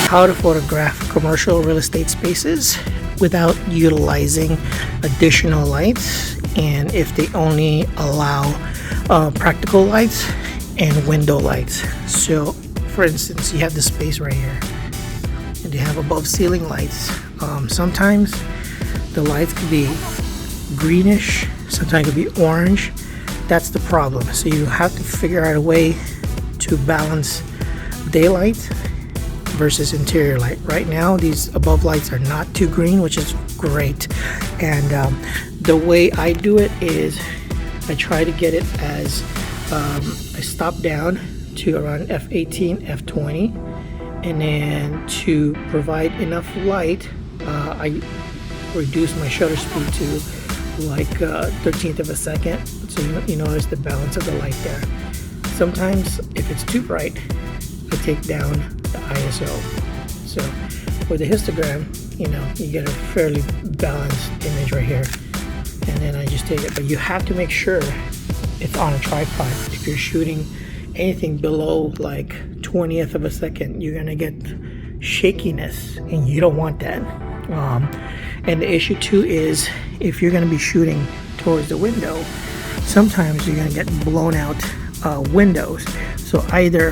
how to photograph commercial real estate spaces without utilizing additional lights, and if they only allow practical lights and window lights. So for instance, you have this space right here and you have above ceiling lights. Sometimes the lights could be greenish, sometimes it could be orange. That's the problem. So you have to figure out a way to balance daylight versus interior light. Right now these above lights are not too green, which is great, and the way I do it is I try to get it as I stop down to around f18, f20, and then to provide enough light I reduce my shutter speed to like 13th of a second, so you notice the balance of the light there. Sometimes if it's too bright, I take down the ISO. So with the histogram, you get a fairly balanced image right here, and then I just take it. But you have to make sure it's on a tripod. If you're shooting anything below like 20th of a second, you're gonna get shakiness, and you don't want that. And the issue too is if you're gonna be shooting towards the window, sometimes you're gonna get blown out windows. So either,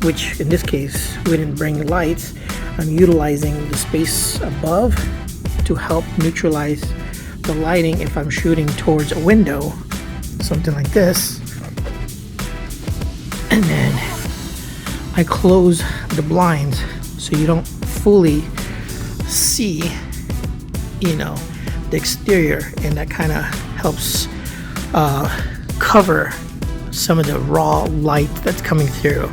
which in this case we didn't bring lights, I'm utilizing the space above to help neutralize the lighting if I'm shooting towards a window, something like this, and then I close the blinds so you don't fully see the exterior, and that kind of helps cover some of the raw light that's coming through.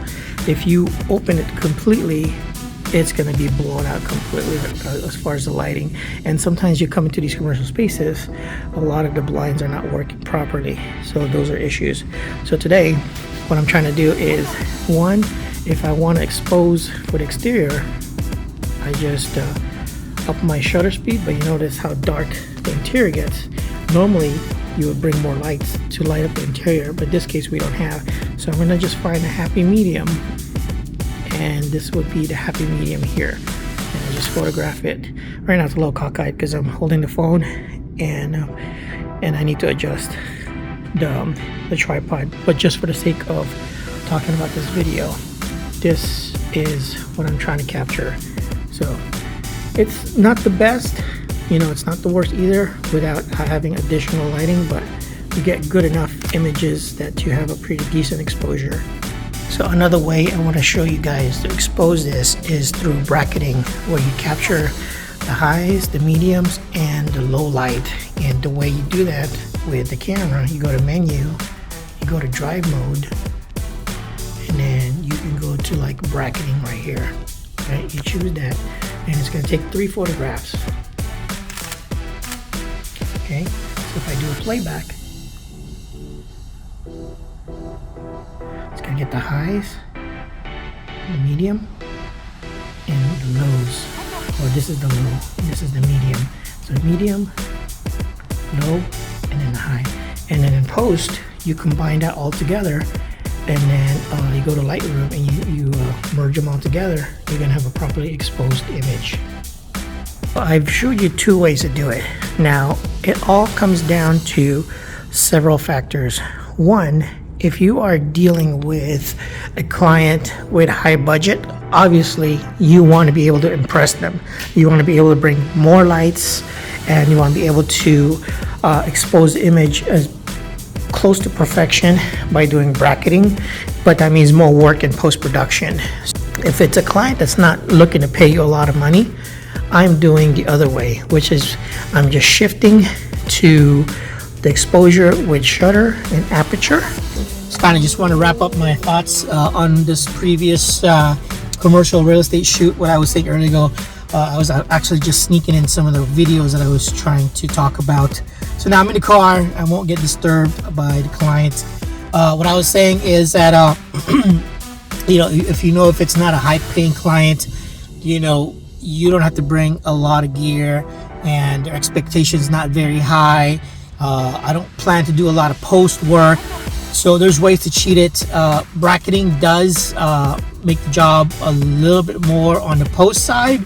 If you open it completely, it's going to be blown out completely as far as the lighting. And sometimes you come into these commercial spaces, a lot of the blinds are not working properly, so those are issues. So today what I'm trying to do is, one, if I want to expose for the exterior, I just up my shutter speed, but you notice how dark the interior gets. Normally you would bring more lights to light up the interior, but in this case we don't have. So I'm gonna just find a happy medium, and this would be the happy medium here, and I just photograph it. Right now it's a little cockeyed because I'm holding the phone, and I need to adjust the tripod. But just for the sake of talking about this video, this is what I'm trying to capture. So it's not the best, it's not the worst either without having additional lighting, but you get good enough images that you have a pretty decent exposure. So another way I want to show you guys to expose this is through bracketing, where you capture the highs, the mediums, and the low light. And the way you do that with the camera, you go to menu, you go to drive mode, and then you can go to like bracketing right here. Right, you choose that, and it's going to take 3 photographs. Okay, so if I do a playback, it's going to get the highs, the medium, and the lows. Or this is the low, this is the medium. So medium, low, and then the high. And then in post, you combine that all together, and then you go to Lightroom and you merge them all together. You're gonna have a properly exposed image. I've showed you 2 ways to do it. Now, it all comes down to several factors. One, if you are dealing with a client with high budget, obviously you want to be able to impress them. You want to be able to bring more lights, and you want to be able to expose the image as close to perfection by doing bracketing, but that means more work in post-production. If it's a client that's not looking to pay you a lot of money, I'm doing the other way, which is I'm just shifting to the exposure with shutter and aperture. So kind of just want to wrap up my thoughts on this previous commercial real estate shoot. What I was saying earlier ago, I was actually just sneaking in some of the videos that I was trying to talk about. So now I'm in the car, I won't get disturbed by the client. What I was saying is that if it's not a high paying client, you don't have to bring a lot of gear, and their expectations not very high. I don't plan to do a lot of post work, so there's ways to cheat it. Bracketing does make the job a little bit more on the post side.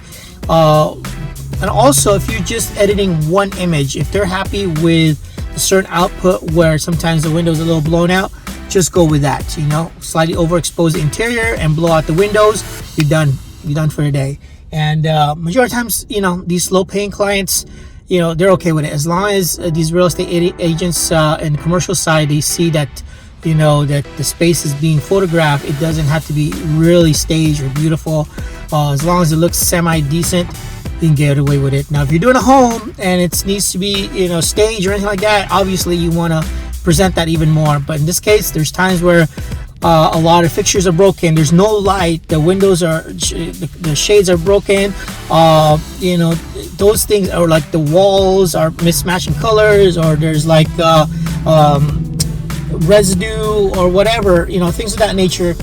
And also, if you're just editing one image, if they're happy with a certain output where sometimes the window is a little blown out, just go with that. You know, slightly overexpose the interior and blow out the windows. You're done. You're done for the day. And majority of times, you know, these low-paying clients, you know, they're okay with it as long as these real estate agents in the commercial side, they see that, you know, that the space is being photographed. It doesn't have to be really staged or beautiful. As long as it looks semi-decent, you can get away with it. Now, if you're doing a home and it needs to be, you know, staged or anything like that, obviously you want to present that even more. But in this case, there's times where a lot of fixtures are broken. There's no light. The windows are, the shades are broken. You know, those things are like the walls are mismatching colors, or there's like residue or whatever. You know, things of that nature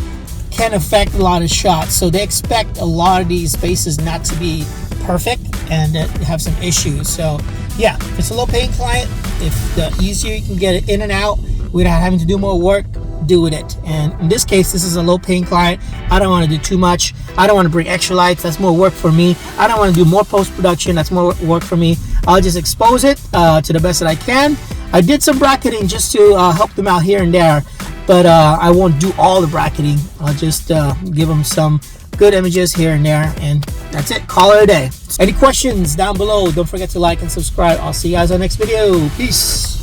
can affect a lot of shots. So they expect a lot of these spaces not to be perfect and have some issues. So yeah, if it's a low paying client, if the easier you can get it in and out without having to do more work, do with it. And in this case, this is a low paying client. I don't want to do too much. I don't want to bring extra lights. That's more work for me. I don't want to do more post production. That's more work for me. I'll just expose it to the best that I can. I did some bracketing just to help them out here and there, but I won't do all the bracketing. I'll just give them some good images here and there, and that's it. Call it a day. Any questions down below? Don't forget to like and subscribe. I'll see you guys on the next video. Peace.